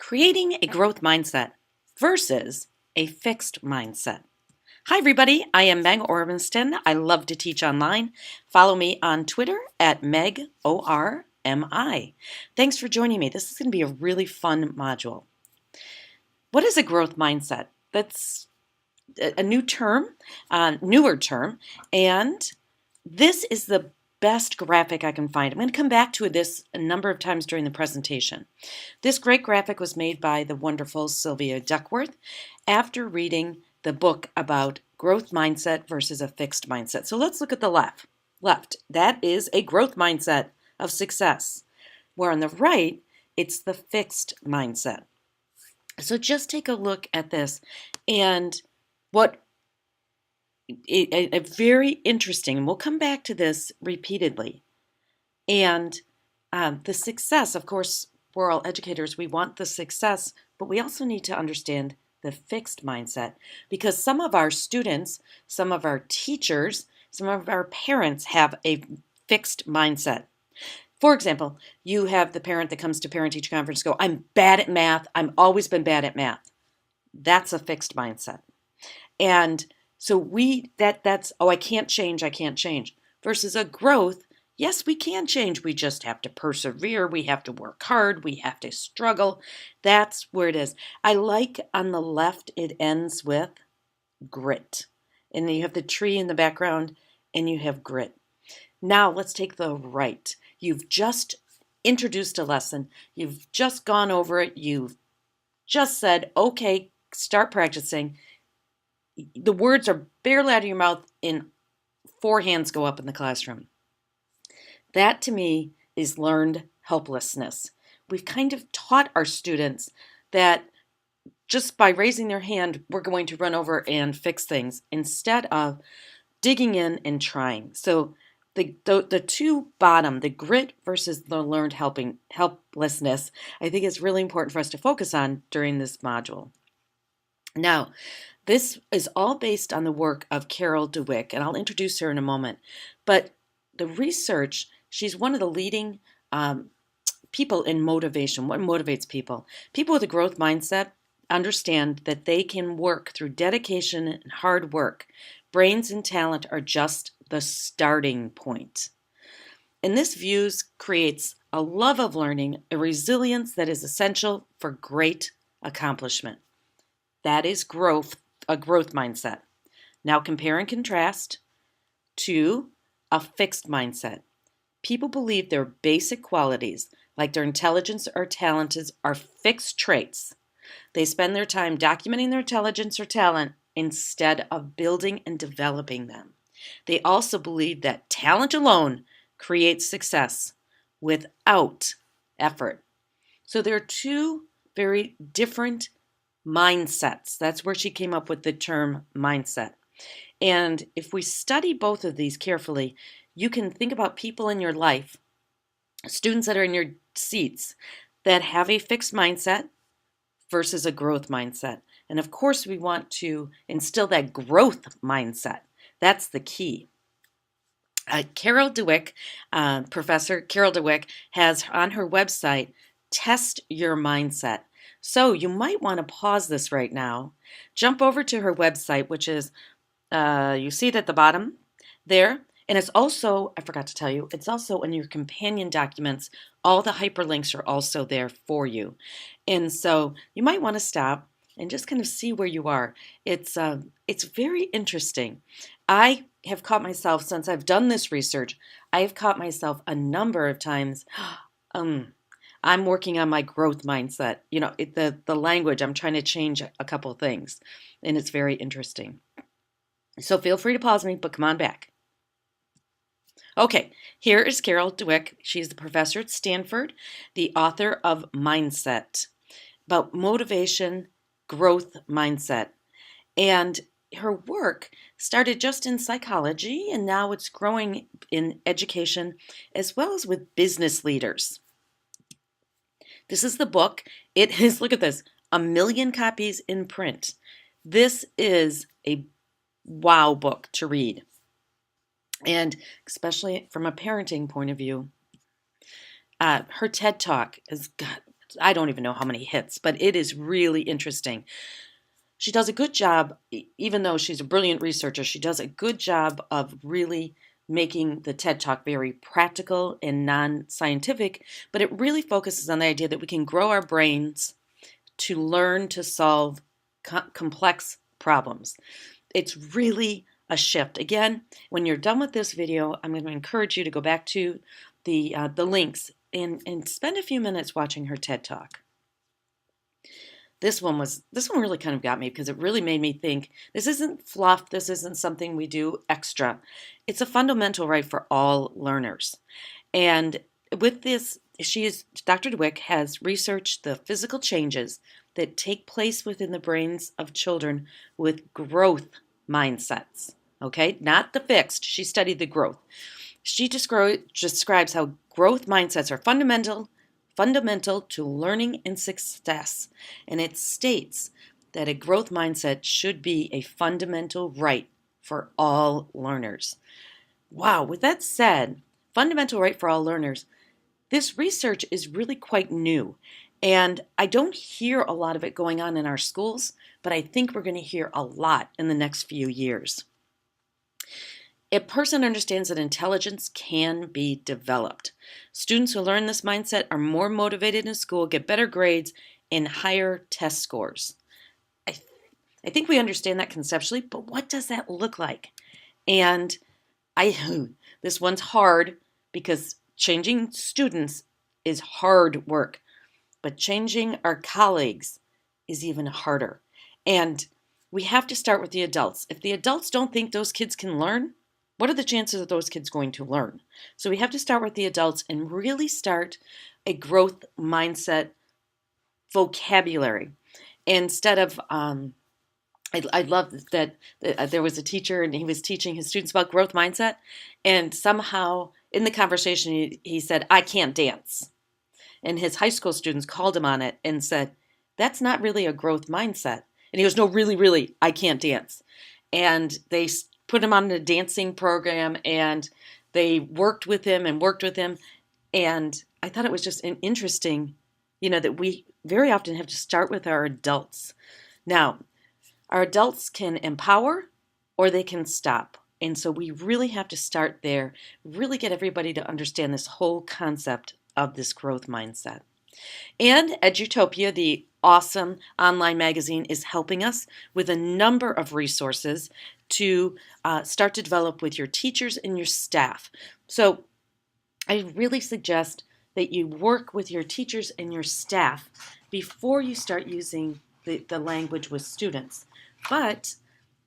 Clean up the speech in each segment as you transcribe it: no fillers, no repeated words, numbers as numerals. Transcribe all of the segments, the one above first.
Creating a growth mindset versus a fixed mindset. Hi, everybody. I am Meg Ormiston. I love to teach online. Follow me on Twitter at Meg ORMI. Thanks for joining me. This is going to be a really fun module. What is a growth mindset? That's a new term, newer term, and this is the best graphic I can find. I'm going to come back to this a number of times during the presentation. This great graphic was made by the wonderful Sylvia Duckworth after reading the book about growth mindset versus a fixed mindset. So let's look at the left. That is a growth mindset of success, where on the right, it's the fixed mindset. So just take a look at this, and what a very interesting, and we'll come back to this repeatedly. And the success, of course, we're all educators, we want the success, but we also need to understand the fixed mindset, because some of our students, some of our teachers, some of our parents have a fixed mindset. For example, you have the parent that comes to parent-teacher conference and go, I'm bad at math, I've always been bad at math. That's a fixed mindset. And so that's, I can't change. Versus a growth, yes, we can change. We just have to persevere. We have to work hard. We have to struggle. That's where it is. I like on the left, it ends with grit. And then you have the tree in the background and you have grit. Now let's take the right. You've just introduced a lesson. You've just gone over it. You've just said, okay, start practicing. The words are barely out of your mouth and 4 hands go up in the classroom. That to me is learned helplessness. We've kind of taught our students that just by raising their hand, we're going to run over and fix things instead of digging in and trying. So the two bottom, the grit versus the learned helplessness, I think is really important for us to focus on during this module. Now, this is all based on the work of Carol Dweck, and I'll introduce her in a moment. But the research, she's one of the leading people in motivation. What motivates people? People with a growth mindset understand that they can work through dedication and hard work. Brains and talent are just the starting point. And this views creates a love of learning, a resilience that is essential for great accomplishment. That is growth, a growth mindset. Now compare and contrast to a fixed mindset. People believe their basic qualities, like their intelligence or talent, are fixed traits. They spend their time documenting their intelligence or talent instead of building and developing them. They also believe that talent alone creates success without effort. So there are two very different mindsets. That's where she came up with the term mindset. And if we study both of these carefully, you can think about people in your life, students that are in your seats, that have a fixed mindset versus a growth mindset. And of course, we want to instill that growth mindset. That's the key. Carol Dweck, Professor Carol Dweck, has on her website, Test Your Mindset. So you might want to pause this right now, jump over to her website, which is, you see it at the bottom there. And it's also, I forgot to tell you, it's also in your companion documents. All the hyperlinks are also there for you. And so you might want to stop and just kind of see where you are. It's very interesting. I have caught myself, since I've done this research, I have caught myself a number of times, I'm working on my growth mindset. You know, the language, I'm trying to change a couple things, and it's very interesting. So feel free to pause me, but come on back. Okay, here is Carol Dweck. She's the professor at Stanford, the author of Mindset, about motivation, growth mindset. And her work started just in psychology, and now it's growing in education as well as with business leaders. This is the book. It is, look at this, 1 million copies in print. This is a wow book to read. And especially from a parenting point of view, her TED Talk has got I don't even know how many hits, but it is really interesting. She does a good job, even though she's a brilliant researcher, she does a good job of really making the TED Talk very practical and non-scientific, but it really focuses on the idea that we can grow our brains to learn to solve complex problems. It's really a shift. Again, when you're done with this video, I'm going to encourage you to go back to the links and spend a few minutes watching her TED Talk. This one really kind of got me because it really made me think this isn't fluff, this isn't something we do extra. It's a fundamental right for all learners. And with this, Dr. DeWick has researched the physical changes that take place within the brains of children with growth mindsets. Okay, not the fixed. She studied the growth. She describes how growth mindsets are fundamental to learning and success. And it states that a growth mindset should be a fundamental right for all learners. Wow, with that said, fundamental right for all learners, this research is really quite new. And I don't hear a lot of it going on in our schools, but I think we're going to hear a lot in the next few years. A person understands that intelligence can be developed. Students who learn this mindset are more motivated in school, get better grades, and higher test scores. I think we understand that conceptually, but what does that look like? And this one's hard because changing students is hard work, but changing our colleagues is even harder. And we have to start with the adults. If the adults don't think those kids can learn, what are the chances of those kids going to learn? So we have to start with the adults and really start a growth mindset vocabulary. Instead of, I love that there was a teacher and he was teaching his students about growth mindset. And somehow in the conversation, he said, "I can't dance." And his high school students called him on it and said, "That's not really a growth mindset." And he goes, "No, really, I can't dance." And they put him on a dancing program and they worked with him. And I thought it was just interesting, that we very often have to start with our adults. Now, our adults can empower or they can stop. And so we really have to start there, really get everybody to understand this whole concept of this growth mindset. And Edutopia, the awesome online magazine, is helping us with a number of resources to start to develop with your teachers and your staff. So I really suggest that you work with your teachers and your staff before you start using the language with students. But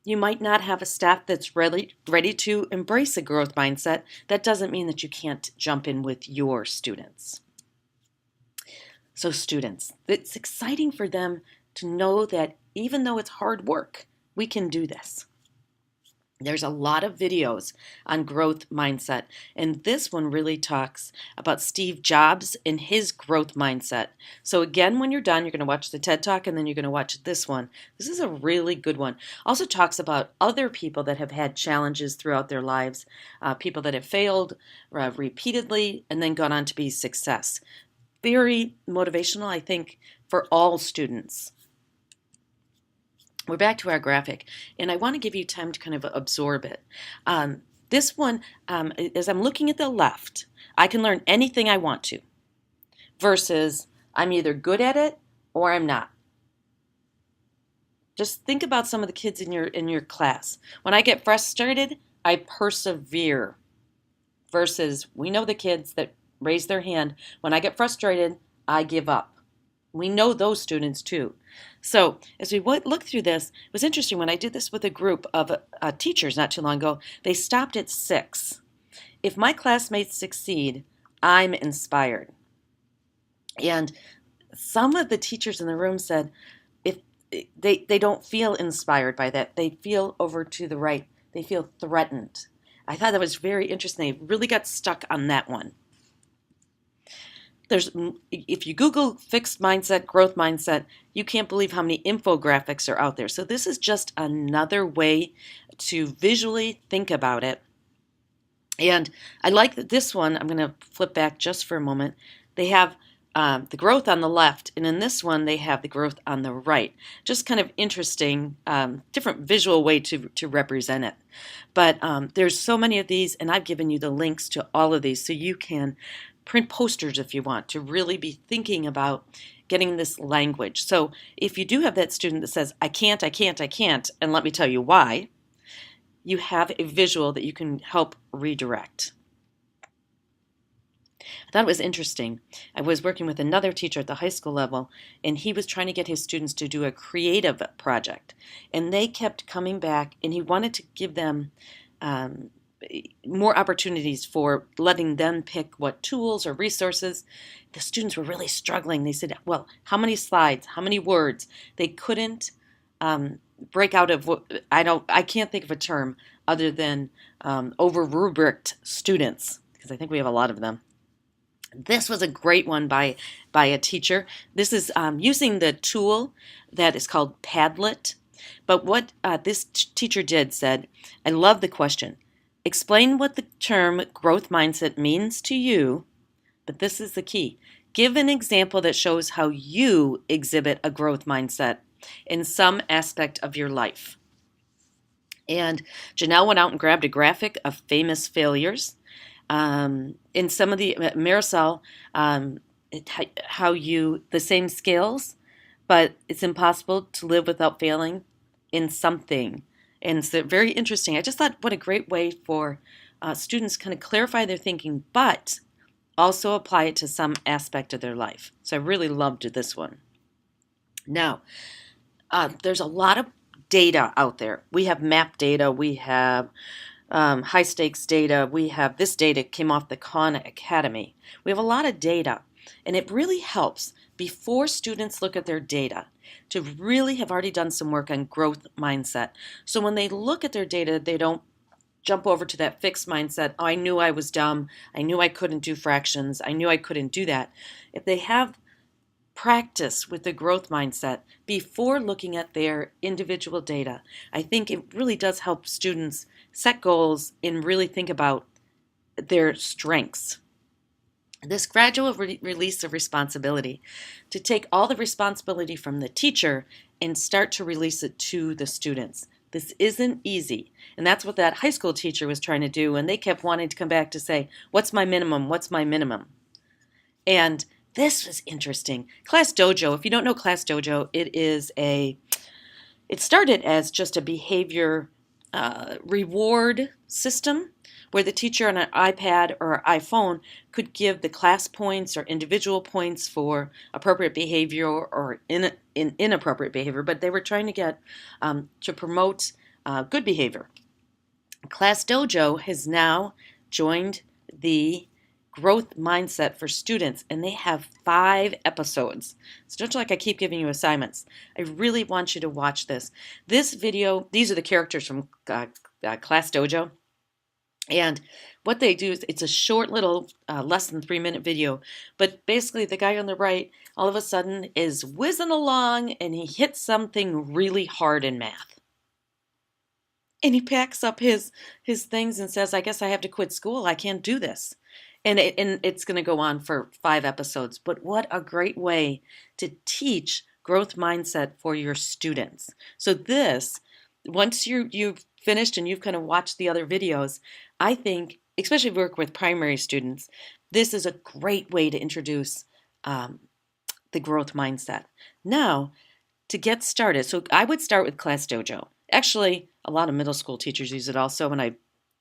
you might not have a staff that's ready to embrace a growth mindset. That doesn't mean that you can't jump in with your students. So students, it's exciting for them to know that even though it's hard work, we can do this. There's a lot of videos on growth mindset, and this one really talks about Steve Jobs and his growth mindset. So again, when you're done, you're going to watch the TED Talk, and then you're going to watch this one. This is a really good one. Also talks about other people that have had challenges throughout their lives, people that have failed repeatedly and then gone on to be success. Very motivational, I think, for all students. We're back to our graphic, and I want to give you time to kind of absorb it. This one, as I'm looking at the left, I can learn anything I want to, versus I'm either good at it or I'm not. Just think about some of the kids in your class. When I get frustrated, I persevere, versus we know the kids that raise their hand. When I get frustrated, I give up. We know those students too. So as we look through this, it was interesting when I did this with a group of teachers not too long ago, they stopped at 6. If my classmates succeed, I'm inspired. And some of the teachers in the room said if they don't feel inspired by that, they feel over to the right, they feel threatened. I thought that was very interesting. They really got stuck on that one. If you Google fixed mindset, growth mindset, you can't believe how many infographics are out there. So this is just another way to visually think about it. And I like that this one, I'm going to flip back just for a moment. They have the growth on the left, and in this one they have the growth on the right. Just kind of interesting, different visual way to represent it. But there's so many of these, and I've given you the links to all of these so you can print posters if you want to really be thinking about getting this language. So if you do have that student that says, I can't, and let me tell you why, you have a visual that you can help redirect. I thought it was interesting. I was working with another teacher at the high school level, and he was trying to get his students to do a creative project. And they kept coming back, and he wanted to give them more opportunities for letting them pick what tools or resources. The students were really struggling. They said, well, how many slides, how many words? They couldn't break out of what I can't think of a term other than over rubriced students, because I think we have a lot of them. This was a great one by a teacher. This is using the tool that is called Padlet. But what this teacher said, I love the question. Explain what the term growth mindset means to you, but this is the key. Give an example that shows how you exhibit a growth mindset in some aspect of your life. And Janelle went out and grabbed a graphic of famous failures. In some of the Marisol, how the same skills, but it's impossible to live without failing in something. And it's very interesting. I just thought what a great way for students kind of clarify their thinking, but also apply it to some aspect of their life. So I really loved this one. Now, there's a lot of data out there. We have map data. We have high stakes data. We have this data came off the Khan Academy. We have a lot of data, and it really helps before students look at their data to really have already done some work on growth mindset. So when they look at their data, they don't jump over to that fixed mindset. Oh, I knew I was dumb. I knew I couldn't do fractions. I knew I couldn't do that. If they have practice with the growth mindset before looking at their individual data, I think it really does help students set goals and really think about their strengths. This gradual release of responsibility, to take all the responsibility from the teacher and start to release it to the students. This isn't easy. And that's what that high school teacher was trying to do. And they kept wanting to come back to say, what's my minimum? What's my minimum? And this was interesting. Class Dojo, if you don't know Class Dojo, it started as just a behavior reward system where the teacher on an iPad or iPhone could give the class points or individual points for appropriate behavior or inappropriate behavior, but they were trying to get to promote good behavior. Class Dojo has now joined the growth mindset for students, and they have 5 episodes. So don't you like I keep giving you assignments. I really want you to watch this. This video, these are the characters from Class Dojo. And what they do is it's a short little less than 3-minute video, but basically the guy on the right all of a sudden is whizzing along and he hits something really hard in math. And he packs up his things and says, I guess I have to quit school. I can't do this. And it's going to go on for 5 episodes. But what a great way to teach growth mindset for your students. So this, once you've finished and you've kind of watched the other videos, I think, especially if you work with primary students, this is a great way to introduce the growth mindset. Now, to get started, so I would start with Class Dojo. Actually, a lot of middle school teachers use it also, and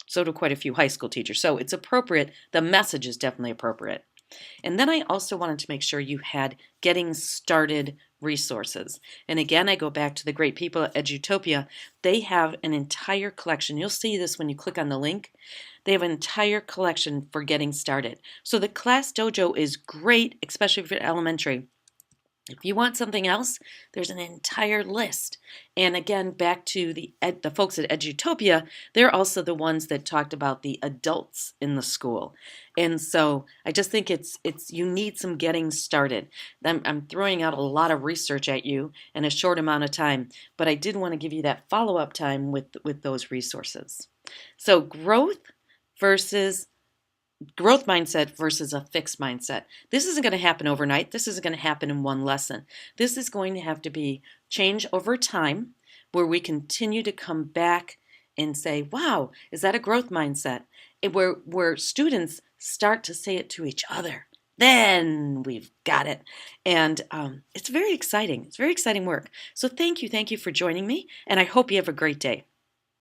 so do quite a few high school teachers. So it's appropriate. The message is definitely appropriate. And then I also wanted to make sure you had getting started resources. And again, I go back to the great people at Edutopia. They have an entire collection. You'll see this when you click on the link. They have an entire collection for getting started. So the Class Dojo is great, especially for elementary. If you want something else, there's an entire list. And again, back to the folks at Edutopia, they're also the ones that talked about the adults in the school. And so I just think you need some getting started. I'm throwing out a lot of research at you in a short amount of time, but I did want to give you that follow-up time with those resources. So growth versus growth mindset versus a fixed mindset. This isn't going to happen overnight. This isn't going to happen in one lesson. This is going to have to be change over time where we continue to come back and say, wow, is that a growth mindset? Where students start to say it to each other. Then we've got it. And it's very exciting. It's very exciting work. So thank you for joining me. And I hope you have a great day.